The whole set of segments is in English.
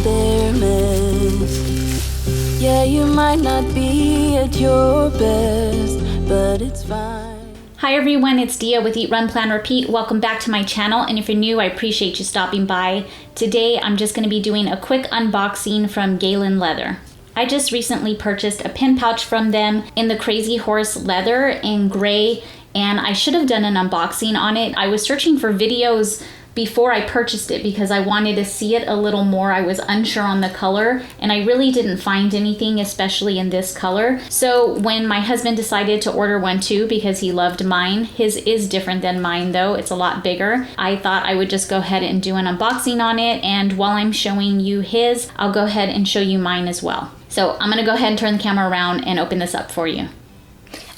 experiment. Yeah, you might not be at your best, but it's fine. Hi everyone, it's Dia with Eat, Run, Plan, Repeat. Welcome back to my channel, and if you're new, I appreciate you stopping by. Today, I'm just going to be doing a quick unboxing from Galen Leather. I just recently purchased a pen pouch from them in the Crazy Horse leather in gray, and I should have done an unboxing on it. I was searching for videos before I purchased it because I wanted to see it a little more. I was unsure on the color, and I really didn't find anything, especially in this color. So when my husband decided to order one too, because he loved mine, his is different than mine though, it's a lot bigger, I thought I would just go ahead and do an unboxing on it, and while I'm showing you his, I'll go ahead and show you mine as well. So I'm gonna go ahead and turn the camera around and open this up for you.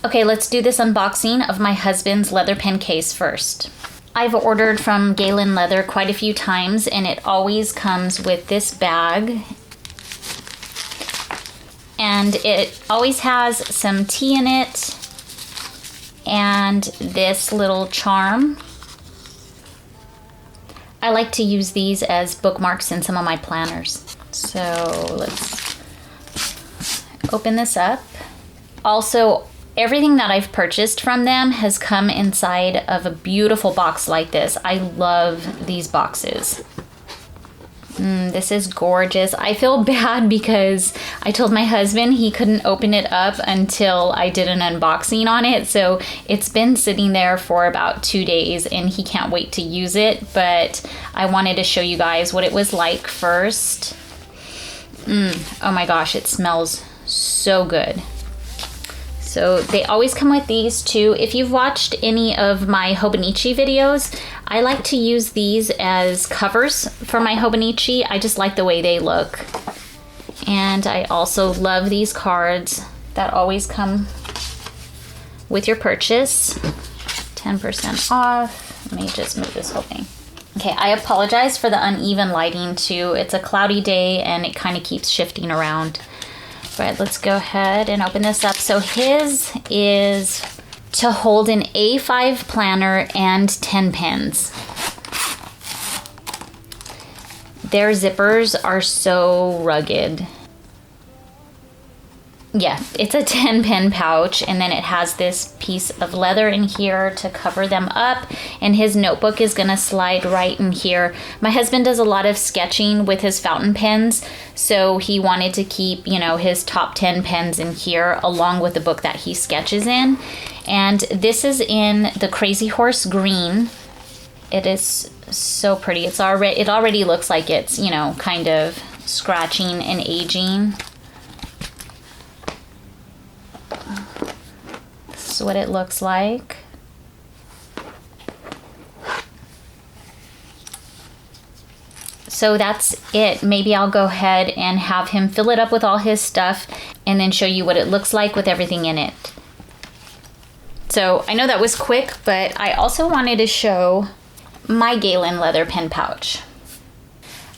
Okay, let's do this unboxing of my husband's leather pen case first. I've ordered from Galen Leather quite a few times, and it always comes with this bag. And it always has some tea in it and this little charm. I like to use these as bookmarks in some of my planners. So let's open this up. Also, everything that I've purchased from them has come inside of a beautiful box like this. I love these boxes. This is gorgeous. I feel bad because I told my husband he couldn't open it up until I did an unboxing on it. So it's been sitting there for about 2 days and he can't wait to use it. But I wanted to show you guys what it was like first. Oh my gosh, it smells so good. So they always come with these too. If you've watched any of my Hobonichi videos, I like to use these as covers for my Hobonichi. I just like the way they look. And I also love these cards that always come with your purchase. 10% off. Let me just move this whole thing. Okay, I apologize for the uneven lighting too. It's a cloudy day and it kind of keeps shifting around. Right, let's go ahead and open this up. So his is to hold an A5 planner and 10 pens. Their zippers are so rugged. Yeah, it's a 10 pen pouch, and then it has this piece of leather in here to cover them up, and his notebook is gonna slide right in here. My husband does a lot of sketching with his fountain pens, so he wanted to keep, you know, his top 10 pens in here along with the book that he sketches in. And this is in the Crazy Horse green. It is so pretty. It already looks like it's, you know, kind of scratching and aging. This is what it looks like. So that's it. Maybe I'll go ahead and have him fill it up with all his stuff and then show you what it looks like with everything in it. So I know that was quick, but I also wanted to show my Galen Leather pen pouch.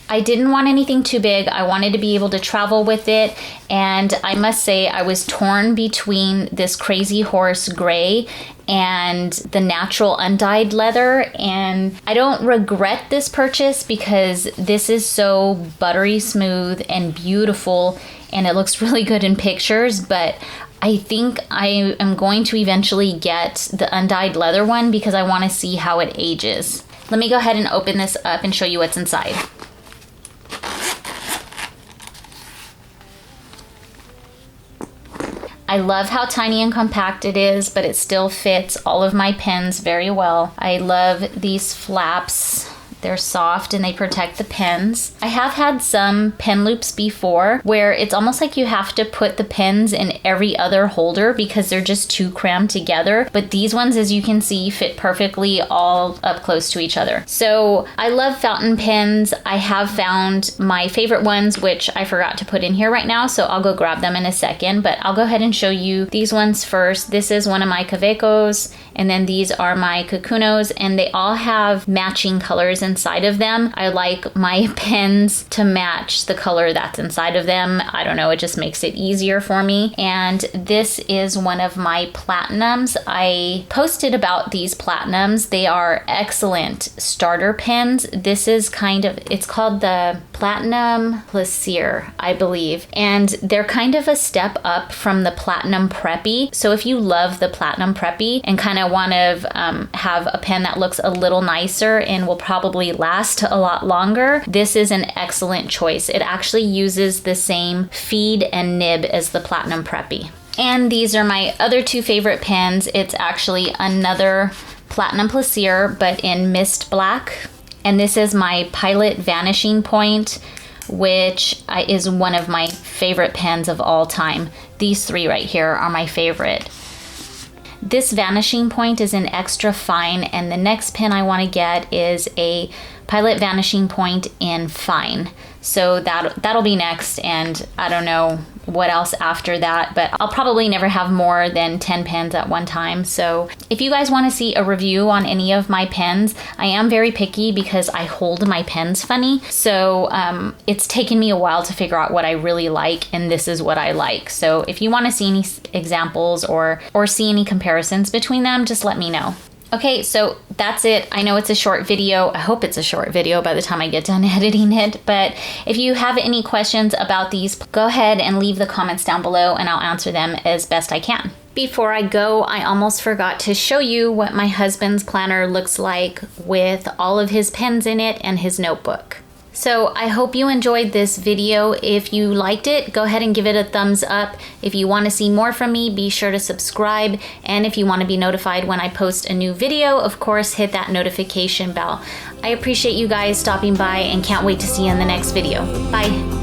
I didn't want anything too big. I wanted to be able to travel with it, and I must say I was torn between this Crazy Horse gray and the natural undyed leather, and I don't regret this purchase because this is so buttery smooth and beautiful, and it looks really good in pictures, but I think I am going to eventually get the undyed leather one because I want to see how it ages. Let me go ahead and open this up and show you what's inside. I love how tiny and compact it is, but it still fits all of my pens very well. I love these flaps. They're soft and they protect the pens. I have had some pen loops before where it's almost like you have to put the pens in every other holder because they're just too crammed together. But these ones, as you can see, fit perfectly all up close to each other. So I love fountain pens. I have found my favorite ones, which I forgot to put in here right now, so I'll go grab them in a second. But I'll go ahead and show you these ones first. This is one of my Kavekos, and then these are my Kakunos, and they all have matching colors inside of them. I like my pens to match the color that's inside of them. I don't know, it just makes it easier for me. And this is one of my platinums. I posted about these platinums. They are excellent starter pens. This is kind of, it's called the Platinum Plaisir, I believe. And they're kind of a step up from the Platinum Preppy. So if you love the Platinum Preppy and kind of want to have a pen that looks a little nicer and will probably last a lot longer, this is an excellent choice. It actually uses the same feed and nib as the Platinum Preppy. And these are my other two favorite pens. It's actually another Platinum Plaisir, but in mist black. And this is my Pilot Vanishing Point, which is one of my favorite pens of all time. These three right here are my favorite. This Vanishing Point is an extra fine, and the next pen I want to get is a Pilot Vanishing Point in fine. So that'll be next, and I don't know what else after that, but I'll probably never have more than 10 pens at one time. So if you guys want to see a review on any of my pens, I am very picky because I hold my pens funny. So it's taken me a while to figure out what I really like, and this is what I like. So if you want to see any examples or see any comparisons between them, just let me know. Okay, so that's it. I know it's a short video. I hope it's a short video by the time I get done editing it. But if you have any questions about these, go ahead and leave the comments down below and I'll answer them as best I can. Before I go, I almost forgot to show you what my husband's planner looks like with all of his pens in it and his notebook. So I hope you enjoyed this video. If you liked it, go ahead and give it a thumbs up. If you want to see more from me, be sure to subscribe. And if you want to be notified when I post a new video, of course, hit that notification bell. I appreciate you guys stopping by and can't wait to see you in the next video. Bye.